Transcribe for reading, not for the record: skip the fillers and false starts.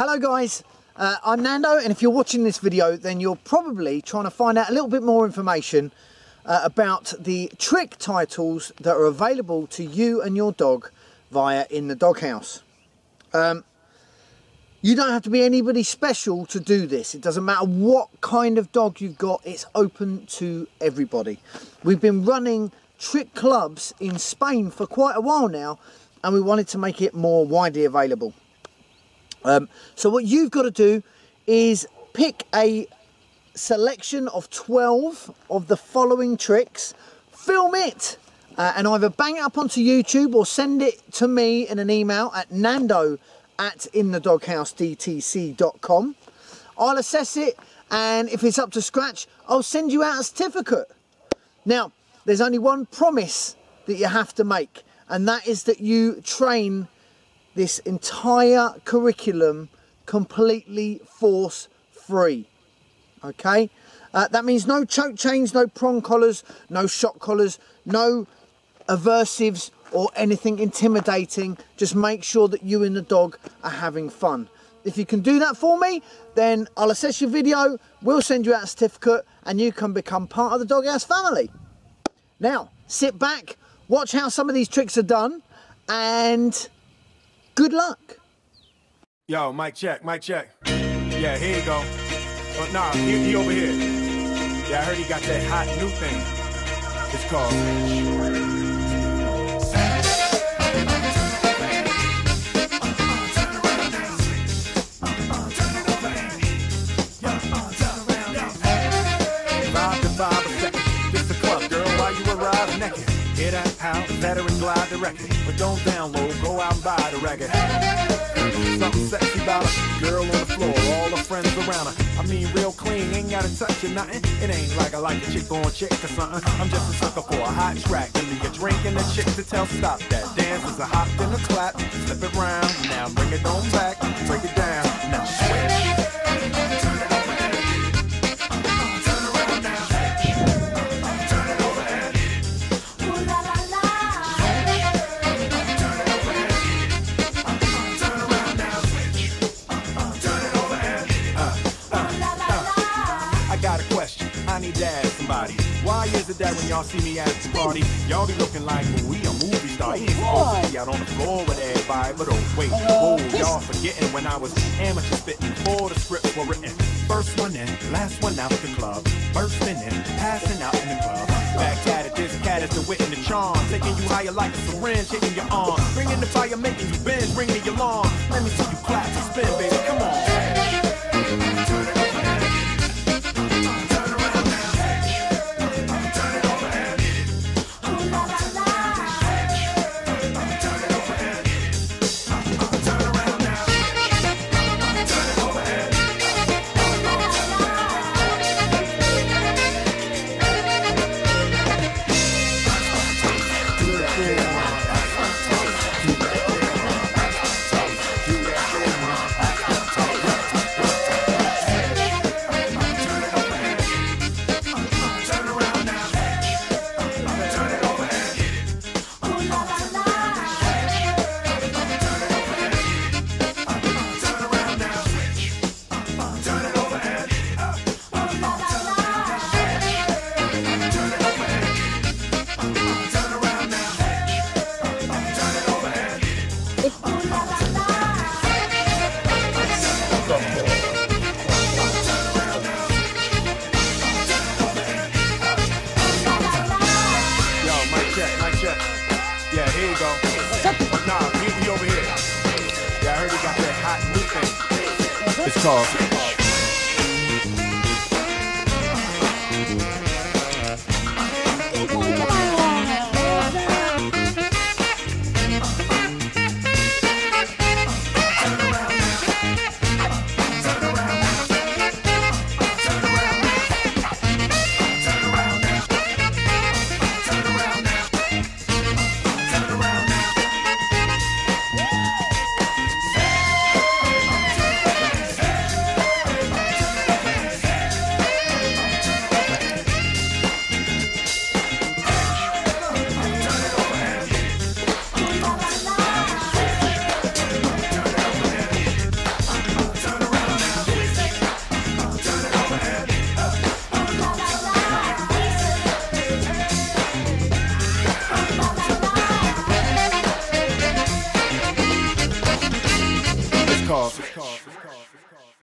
Hello guys, I'm Nando, and if you're watching this video then you're probably trying to find out a little bit more information about the trick titles that are available to you and your dog via In the Doghouse. You don't have to be anybody special to do this. It doesn't matter what kind of dog you've got, it's open to everybody. We've been running trick clubs in Spain for quite a while now, and we wanted to make it more widely available. So what you've got to do is pick a selection of 12 of the following tricks, film it, and either bang it up onto YouTube or send it to me in an email at nando@inthedoghouse.com. I'll assess it, and if it's up to scratch, I'll send you out a certificate. Now, there's only one promise that you have to make, and that is that you train this entire curriculum completely force free. Okay, that means no choke chains, no prong collars, no shock collars, no aversives or anything intimidating. Just make sure that you and the dog are having fun. If you can do that for me, then I'll assess your video, we'll send you out a certificate, and you can become part of the Doghouse family. Now sit back, watch how some of these tricks are done, and good luck. Yo, mic check, mic check. Yeah, here you go. Oh, nah, he over here. Yeah, I heard he got that hot new thing. It's called Vibe to vibe a second. This the club, girl, while you arrive naked. Hear that pound, veteran glide the record. But don't download, go out and buy the record. Something sexy about her, girl on the floor, all her friends around her. I mean real clean, ain't gotta touch or nothing. It ain't like I like a chick on chick or something. I'm just a sucker for a hot track. Give me a drink and a chick to tell stop that. Dance is a hop and a clap, flip it round. Now bring it on back, break it down, now switch. Why is it that when y'all see me at the party, y'all be looking like we a movie star? It's supposed to be out on the floor with everybody, but oh wait, whoa, y'all forgetting when I was amateur spitting before the scripts were written. First one in, last one out the club, bursting in, passing out in the club. Back at it, this cat is the wit and the charm, taking you higher like a syringe, hitting your arm, bringing the fire, making you bend, bring me along. Let me see you clap and spin, baby, come on. Yeah, here you go. Nah, he over here. Yeah, I heard he got that hot new thing. It's called